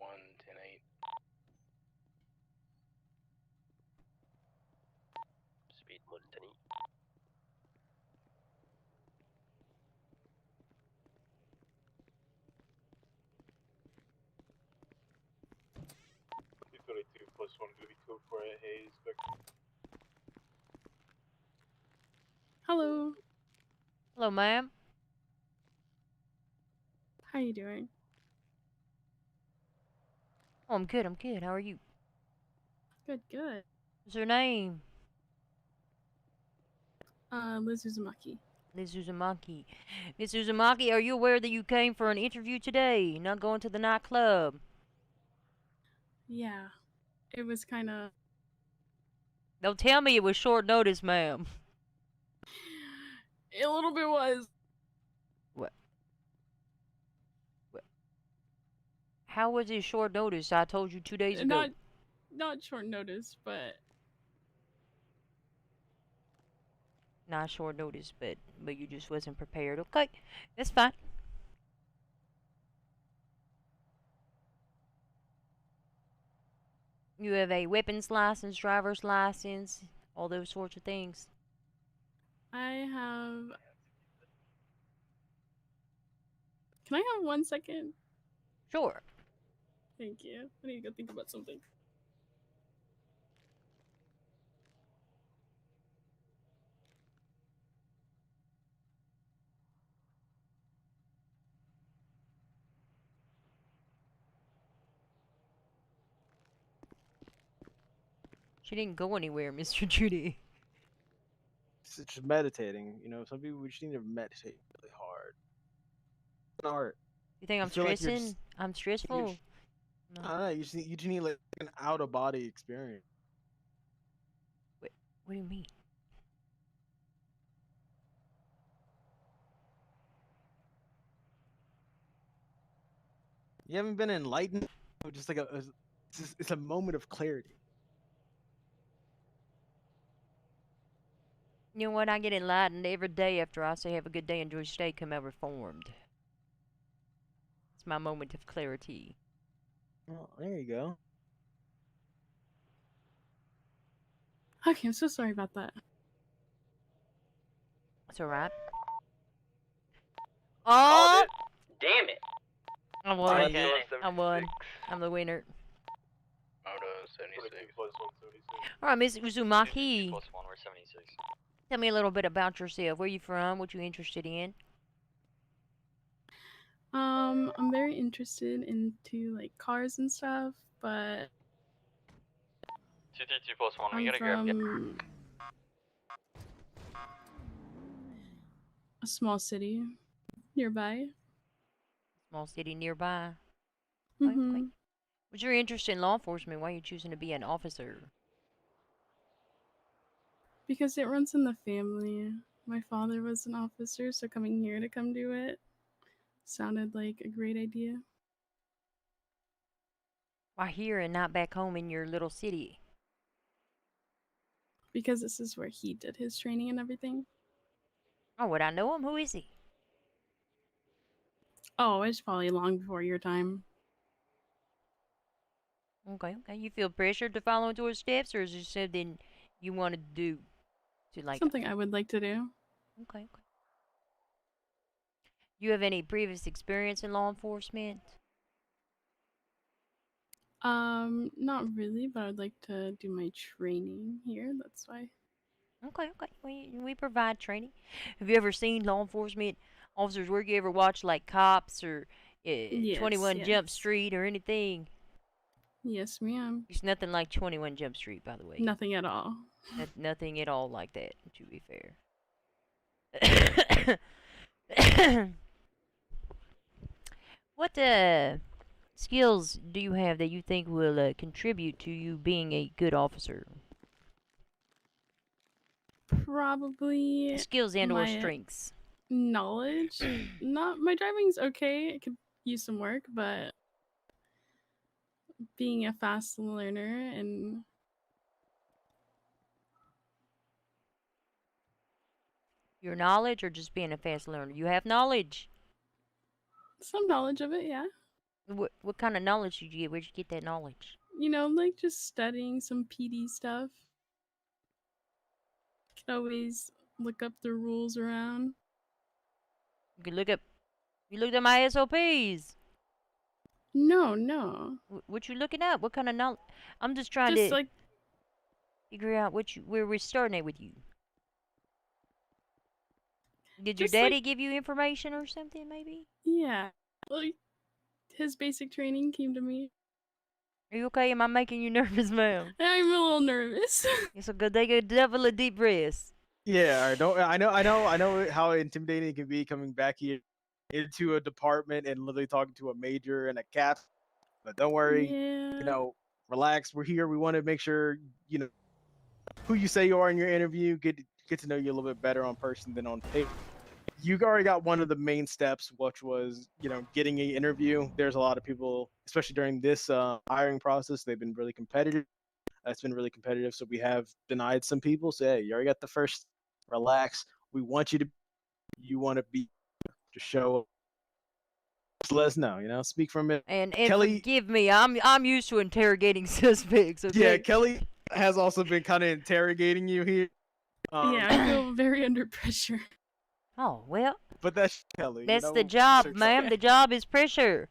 110-8. Speed 110. +1 gonna be code for a haze. Hello. Hello, ma'am. How you doing? Oh, I'm good. I'm good. How are you? Good, good. What's your name? Liz Uzumaki. Liz Uzumaki. Miss Uzumaki, are you aware that you came for an interview today? Not going to the nightclub? Yeah. It was kind of... Don't tell me it was short notice, ma'am. A little bit was. What? How was it short notice? I told you 2 days ago. Not short notice, but... Not short notice, but you just wasn't prepared. Okay, that's fine. You have a weapons license, driver's license, all those sorts of things. I have... Can I have 1 second? Sure. Thank you. I need to go think about something. She didn't go anywhere, Mr. Judy. It's just meditating. You know, some people we just need to meditate really hard. It's an art. You think I'm feel like you're stressing? just- I'm stressful? No. I don't know. You just need like an out of body experience. What do you mean? You haven't been enlightened. Just like it's a moment of clarity. You know what? I get enlightened every day after I say have a good day, enjoy your stay, come out reformed. It's my moment of clarity. Well, there you go. Okay, I'm so sorry about that. It's alright. Oh! Oh! Damn it! I won. Okay. I won. I'm the winner. Moto 76. Alright, Miss Uzumaki. +1, we're 76. Tell me a little bit about yourself. Where you from? What you interested in? I'm very interested into like cars and stuff, but 232 +1, we I'm gotta grab. from a small city nearby. Small city nearby. Mm-hmm. Okay. What's your interest in law enforcement? Why are you choosing to be an officer? Because it runs in the family. My father was an officer, so coming here to come do it sounded like a great idea. Why here and not back home in your little city? Because this is where he did his training and everything. Oh, would I know him? Who is he? Oh, it's probably long before your time. Okay. You feel pressured to follow into his steps, or is it something you want to do? To like Something I would like to do. Okay. You have any previous experience in law enforcement? Not really, but I'd like to do my training here. That's why. Okay. We provide training. Have you ever seen law enforcement officers work? You ever watch like Cops or 21 Jump yes. Street or anything? Yes, ma'am. There's nothing like 21 Jump Street, by the way. Nothing at all. Nothing at all like that, to be fair. What skills do you have that you think will contribute to you being a good officer? Probably Skills and or my strengths. knowledge. Not my driving's okay. It could use some work, but being a fast learner and Your knowledge or just being a fast learner? You have knowledge. some knowledge of it, yeah. What kind of knowledge did you get? Where'd you get that knowledge? You know, like just studying some PD stuff. Could always look up the rules around. You can look up. You looked at my SOPs. No. What you looking up? What kind of knowledge? I'm just trying Just to like, figure out where we're starting at with you. Did your just like, daddy give you information or something? Maybe. yeah. Like, his basic training came to me. Are you okay? Am I making you nervous, ma'am? I'm a little nervous. It's a good. They could double a deep breath. Yeah, I don't. I know how intimidating it can be coming back here into a department and literally talking to a major and a cap. But don't worry, Yeah. relax. We're here. We want to make sure who you say you are in your interview. Get to know you a little bit better on person than on paper. You already got one of the main steps, which was getting an interview. There's a lot of people, especially during this hiring process. They've been really competitive. It's been really competitive, so we have denied some people. So hey, you already got the first. Relax. We want you to. You want to be to show up. Just let us know. Speak from it. And Kelly, forgive me, I'm used to interrogating suspects. Okay. yeah, Kelly has also been kind of interrogating you here. Yeah, I feel very under pressure. Oh well. But that's Kelly. That's the job, Sir ma'am. Kelly. The job is pressure.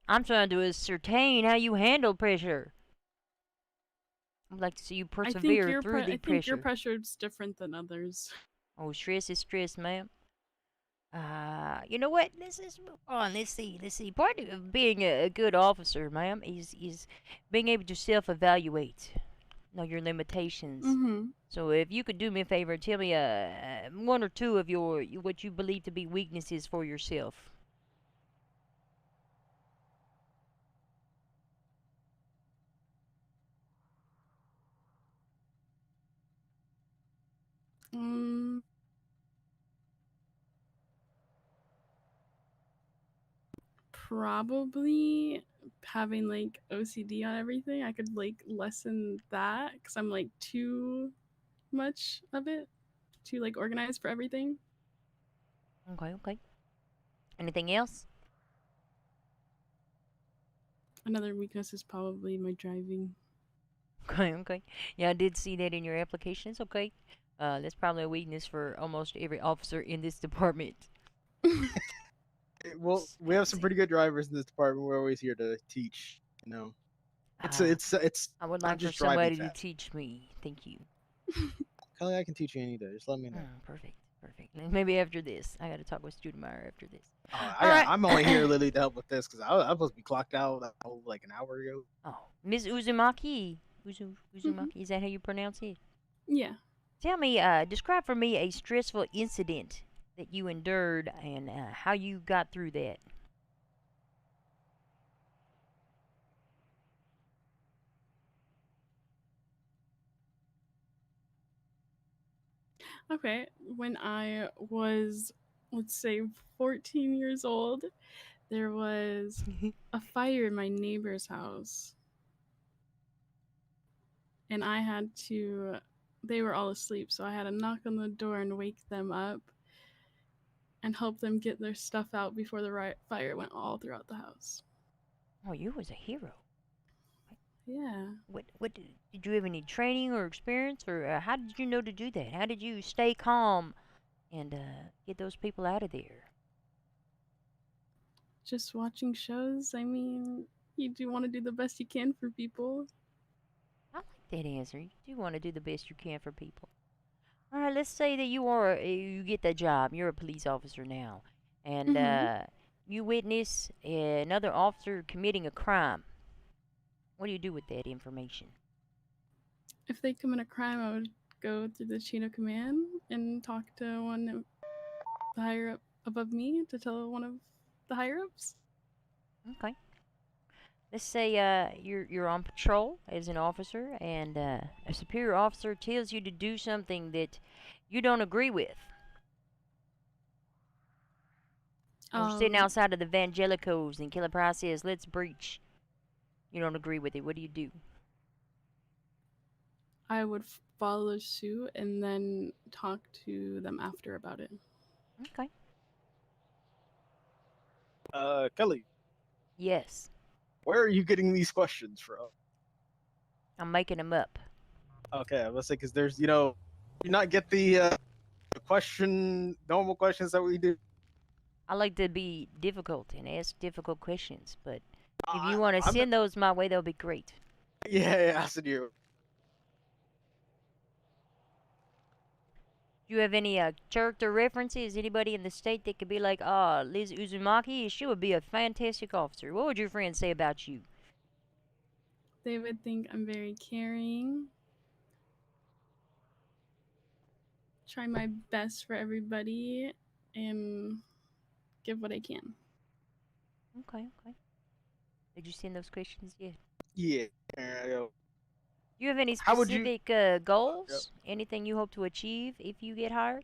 I'm trying to ascertain how you handle pressure. I'd like to see you persevere through the I think pressure. your pressure is different than others. Oh, stress is stress, ma'am. You know what? Let's move on. Let's see. Part of being a good officer, ma'am, is being able to self-evaluate. Know your limitations. Mm-hmm. So if you could do me a favor, tell me one or two of what you believe to be weaknesses for yourself. Probably having like OCD on everything. I could like lessen that because I'm like too much of it, too like organized for everything. Okay. Anything else? Another weakness is probably my driving. Okay. Yeah, I did see that in your application. It's okay. That's probably a weakness for almost every officer in this department. Well, we have some pretty good drivers in this department. We're always here to teach. It's. I would not like for just driving somebody to fast. teach me. Thank you. Kelly, I can teach you any day. Just let me know. Perfect. Maybe after this. I got to talk with Studemeyer after this. I'm only here, Lily, to help with this because I was supposed to be clocked out like an hour ago. Oh, Ms. Uzumaki. Uzumaki, is that how you pronounce it? Yeah. Tell me, describe for me a stressful incident that you endured and how you got through that. Okay. When I was, let's say, 14 years old, there was a fire in my neighbor's house. And they were all asleep, so I had to knock on the door and wake them up and help them get their stuff out before the fire went all throughout the house. Oh, you was a hero. Yeah. What did you have any training or experience, or how did you know to do that? How did you stay calm and get those people out of there? Just watching shows. I mean, you do want to do the best you can for people. I like that answer. You do want to do the best you can for people. All right, let's say that you get that job. You're a police officer now, and you witness another officer committing a crime. What do you do with that information? If they commit a crime, I would go through the chain of command and talk to one of the higher up above me to tell one of the higher ups. Okay. Let's say you're on patrol as an officer, and a superior officer tells you to do something that you don't agree with. We're sitting outside of the Vangelicos, and Killer Price says, "Let's breach." You don't agree with it. What do you do? I would follow suit and then talk to them after about it. Okay. Kelly, Yes. where are you getting these questions from? I'm making them up. Okay, let's say because there's you not get the normal questions that we do. I like to be difficult and ask difficult questions, but if I, you want to I'm send those my way, they'll be great. yeah, I said you. Do you have any character references? Anybody in the state that could be like, Liz Uzumaki? She would be a fantastic officer. What would your friends say about you? They would think I'm very caring. Try my best for everybody and give what I can. Okay, okay. Did you send those questions yet? Yeah. Do you have any How would you? specific goals? Anything you hope to achieve if you get hired?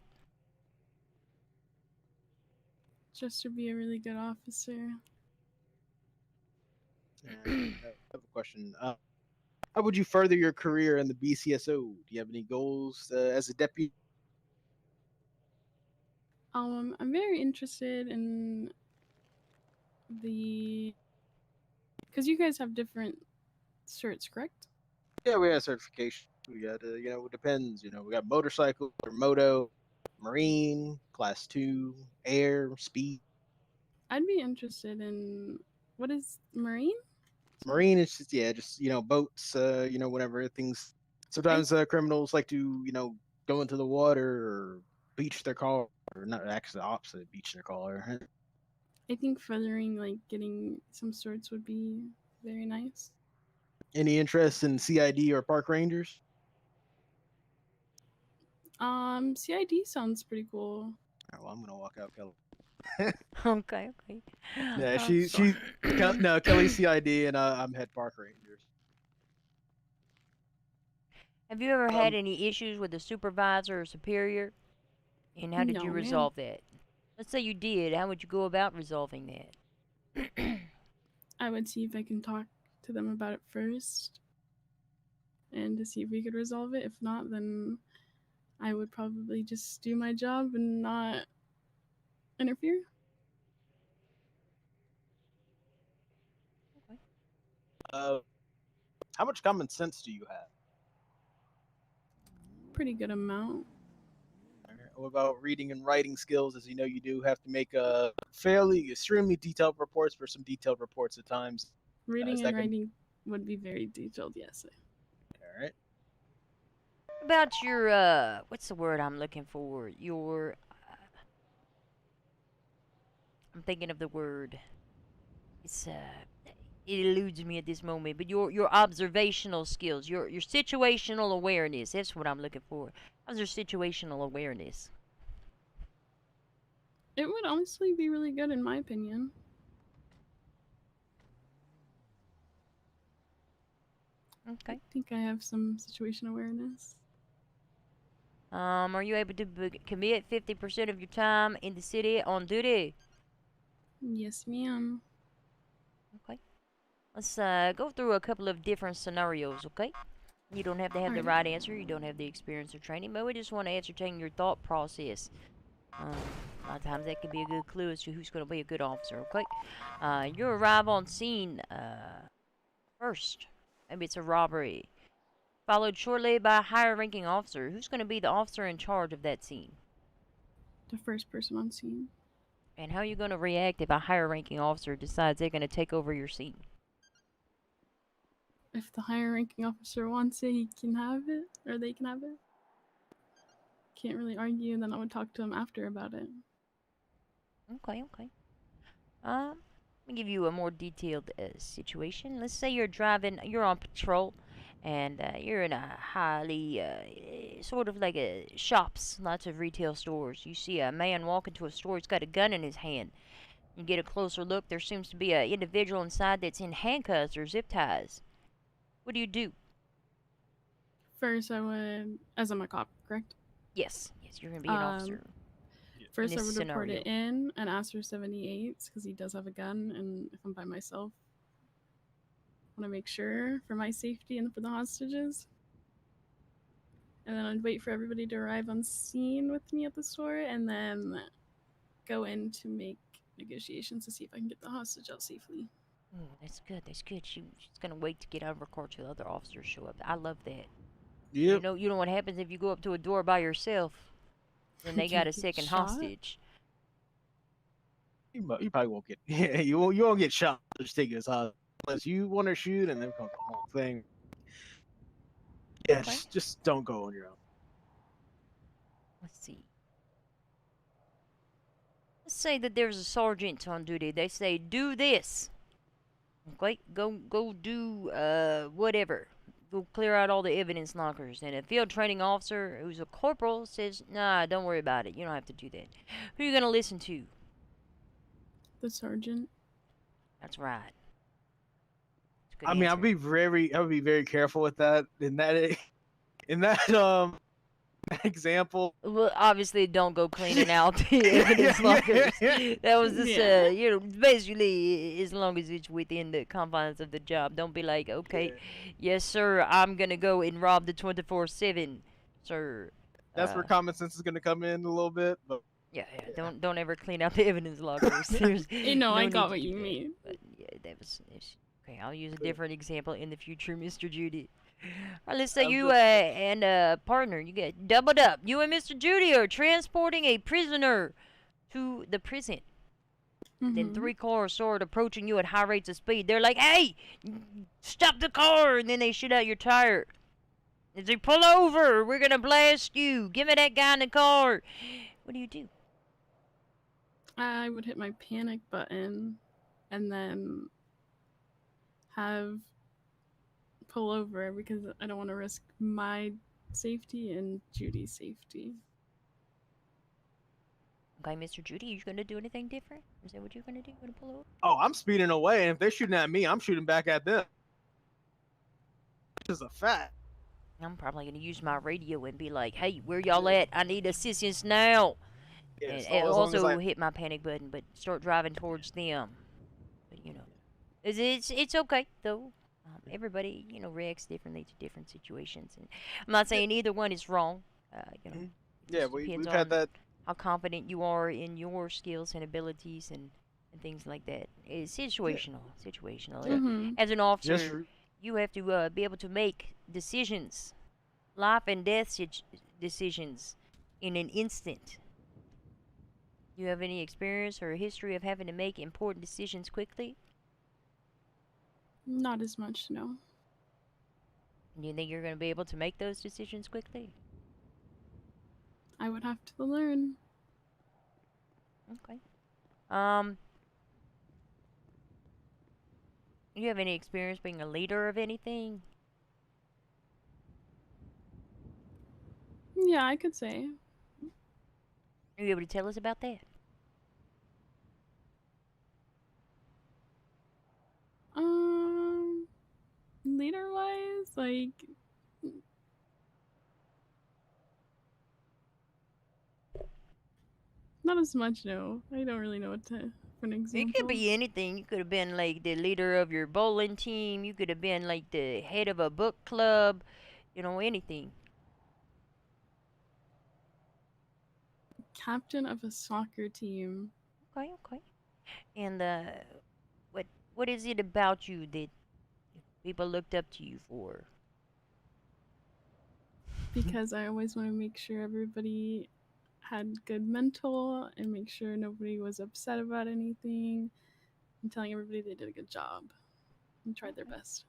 Just to be a really good officer. I have a question. How would you further your career in the BCSO? Do you have any goals as a deputy? I'm very interested in the because you guys have different certs, correct? Yeah, we have certification. We got it depends. We got motorcycle or moto, marine, class 2, air, speed. I'd be interested in what is marine? Marine is just boats. Whenever things. Sometimes criminals like to go into the water or beach their car, or not actually the opposite, beach their car. I think furthering like getting some sorts would be very nice. Any interest in CID or park rangers? CID sounds pretty cool. All right, well, I'm gonna walk out, Kelly. Okay, okay. Yeah, Sorry. no, Kelly's CID and I'm head park rangers. Have you ever had Um, any issues with a supervisor or superior? And how did you No, man. resolve that? Let's say you did. How would you go about resolving that? I would see if I can talk to them about it first and to see if we could resolve it. If not, then I would probably just do my job and not interfere. uh, how much common sense do you have? Pretty good amount. What about reading and writing skills? As you know, you do have to make fairly, extremely detailed reports for some detailed reports at times. Reading Is and that gonna? writing would be very detailed, yes. All right. About your what's the word I'm looking for? Your I'm thinking of the word. It's it eludes me at this moment, but your observational skills, your situational awareness, that's what I'm looking for. How's your situational awareness? It would honestly be really good in my opinion. Okay. I think I have some situation awareness. Are you able to commit 50% of your time in the city on duty? Yes, ma'am. Okay. Let's go through a couple of different scenarios, okay? You don't have to have the Alright. right answer. You don't have the experience or training, but we just want to ascertain your thought process. A lot of times that can be a good clue as to who's going to be a good officer, okay? You arrive on scene first. Maybe it's a robbery. Followed shortly by a higher ranking officer. Who's going to be the officer in charge of that scene? The first person on scene. And how are you going to react if a higher ranking officer decides they're going to take over your scene? If the higher ranking officer wants it, he can have it, or they can have it. Can't really argue, and then I would talk to him after about it. Okay, okay. Let me give you a more detailed situation. Let's say you're on patrol, and you're in a highly, sort of like a shops, lots of retail stores. You see a man walk into a store, he's got a gun in his hand. You get a closer look, there seems to be an individual inside that's in handcuffs or zip ties. What do you do? First, I would, as I'm a cop, correct? Yes, yes, you're going to be an officer. First, I this would report scenario. it in and ask for 78s because he does have a gun, and if I'm by myself, want to make sure for my safety and for the hostages. And then I'd wait for everybody to arrive on scene with me at the store, and then go in to make negotiations to see if I can get the hostage out safely. Oh, that's good. That's good. She's gonna wait to get out of her car till the other officers show up. I love that. Yep. You know what happens if you go up to a door by yourself, and they got a Get second shot? hostage. You probably won't get. Yeah, you won't get shot. Just take his hostage unless you want to shoot, and then comes the whole thing. Yeah, Okay. just don't go on your own. Let's see. Let's say that there's a sergeant on duty. They say, do this. Okay, go do whatever. Go clear out all the evidence lockers. And a field training officer who's a corporal says, nah, don't worry about it. You don't have to do that. Who are you gonna listen to? The sergeant. That's right. That's a good I mean, answer. I'll be very careful with that. In that example. Well, obviously, don't go cleaning out the evidence lockers. That was just, Yeah. basically, as long as it's within the confines of the job. Don't be like, okay, yes, sir, I'm gonna go and rob the 24/7, sir. That's where common sense is gonna come in a little bit. But Yeah. Don't ever clean out the evidence lockers. There's No, no I need got to what do you that. mean. But yeah, okay. I'll use a different example in the future, Mr. Judy. All right, let's say you and a partner, you get doubled up. You and Mr. Judy are transporting a prisoner to the prison. Then Mhm. 3 cars start approaching you at high rates of speed. They're like, "Hey, stop the car!" And then they shoot out your tire. They say, "Pull over! We're gonna blast you! Give me that guy in the car!" What do you do? I would hit my panic button and then have pull over because I don't want to risk my safety and Judy's safety. Okay, Mr. Judy, you gonna do anything different? Is that what you're gonna do? You gonna pull over? oh, I'm speeding away, and if they're shooting at me, I'm shooting back at them. Which is a fact. I'm probably gonna use my radio and be like, "Hey, where y'all at? I need assistance now!" Yeah, And so as long as also hit my panic button, but start driving towards them. But it's okay though. Everybody reacts differently to different situations, and I'm not saying either one is wrong. It yeah, just we've depends had on that. how confident you are in your skills and abilities and things like that. It's situational. Yeah. Mhm. As an Just officer, you have to be able to make decisions, life and death decisions, in an instant. You have any experience or history of having to make important decisions quickly? Not as much, no. Do you think you're going to be able to make those decisions quickly? I would have to learn. Okay. You have any experience being a leader of anything? Yeah, I could say. Are you able to tell us about that? Leader wise, like not as much, no. I don't really know what to for an It example. could be anything. You could have been like the leader of your bowling team. You could have been like the head of a book club. Anything. Captain of a soccer team. Okay. And what is it about you that people looked up to you for? Because I always want to make sure everybody had good mental and make sure nobody was upset about anything and telling everybody they did a good job and tried their best.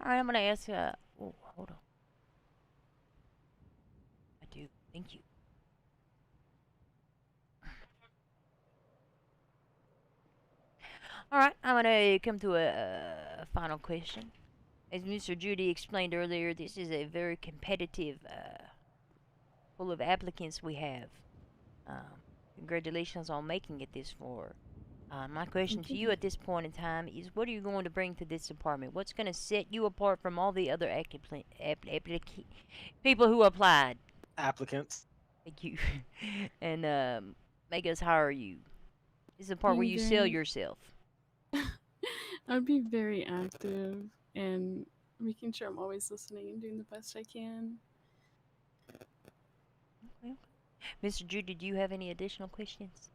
All right, I'm gonna ask. Oh, hold on. I do. Thank you. All right, I'm gonna come to a final question. As Mr. Judy explained earlier, this is a very competitive, full of applicants we have. Congratulations on making it this far. My question to you at this point in time is, what are you going to bring to this department? What's going to set you apart from all the other people who applied? Applicants. Thank you. And make us hire you? This is the part where Being you sell very- yourself. I would be very active and making sure I'm always listening and doing the best I can. Okay. Mr. Judy, do you have any additional questions?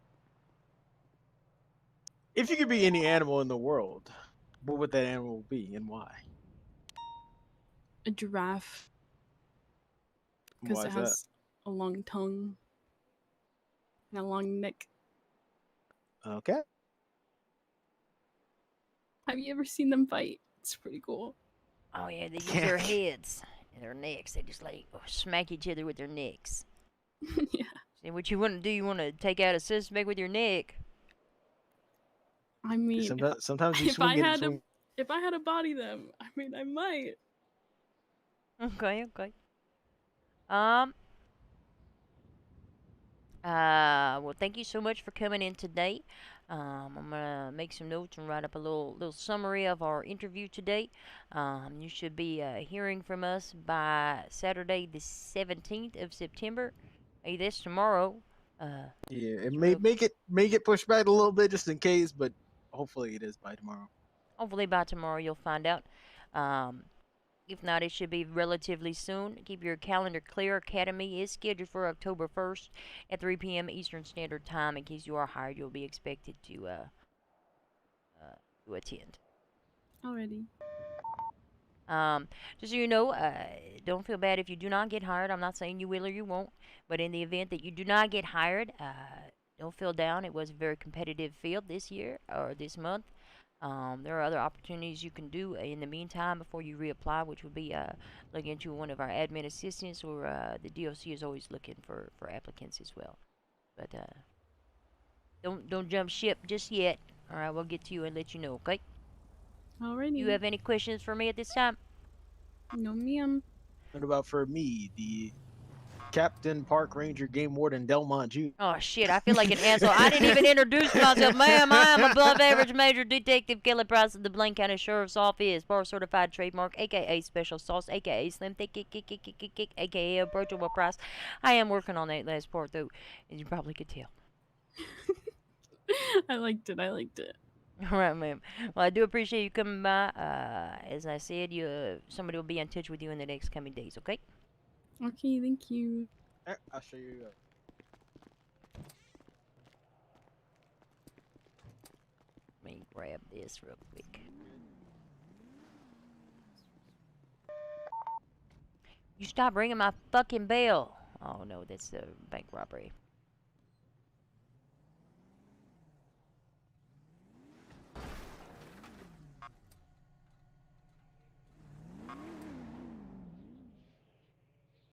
If you could be any animal in the world, what would that animal be and why? A giraffe, because Why it is that? has a long tongue and a long neck. Okay. Have you ever seen them fight? It's pretty cool. Oh yeah, they use their heads and their necks. They just like smack each other with their necks. Yeah. See what you want to do? You want to take out a suspect with your neck? I mean, Sometimes you if I swing it. had Swing. if I had to body them, I mean, I might. Okay, okay. Um. Well, thank you so much for coming in today. I'm gonna make some notes and write up a little summary of our interview today. You should be hearing from us by Saturday, the 17th of September. Hey, that's tomorrow. Yeah, it it's may real- make it pushed back a little bit just in case, but hopefully it is by tomorrow. Hopefully by tomorrow you'll find out. Um, If not, it should be relatively soon. Keep your calendar clear. Academy is scheduled for October 1st at 3 p.m. Eastern Standard Time. In case you are hired, you'll be expected to attend. Already. Just so you know, don't feel bad if you do not get hired. I'm not saying you will or you won't, but in the event that you do not get hired, don't feel down. It was a very competitive field this year or this month. There are other opportunities you can do in the meantime before you reapply, which would be looking into one of our admin assistants, or the DOC is always looking for applicants as well. But don't jump ship just yet. All right, we'll get to you and let you know. Okay. Already. You have any questions for me at this time? No, ma'am. What about for me, the Captain Park Ranger Game Warden Delmont Jr.? Oh shit, I feel like an asshole. I didn't even introduce myself, ma'am. I am above average major detective Kelly Price of the Blaine County Sheriff's Office, bar certified trademark, aka Special Sauce, aka Slim Thick, aka Approachable Price. I am working on that last part though, as you probably could tell. I liked it. I liked it. All right, ma'am. Well, I do appreciate you coming by. As I said, somebody will be in touch with you in the next coming days. Okay? Okay, thank you. I'll show you. Let me grab this real quick. You stop ringing my fucking bell. Oh no, that's the bank robbery.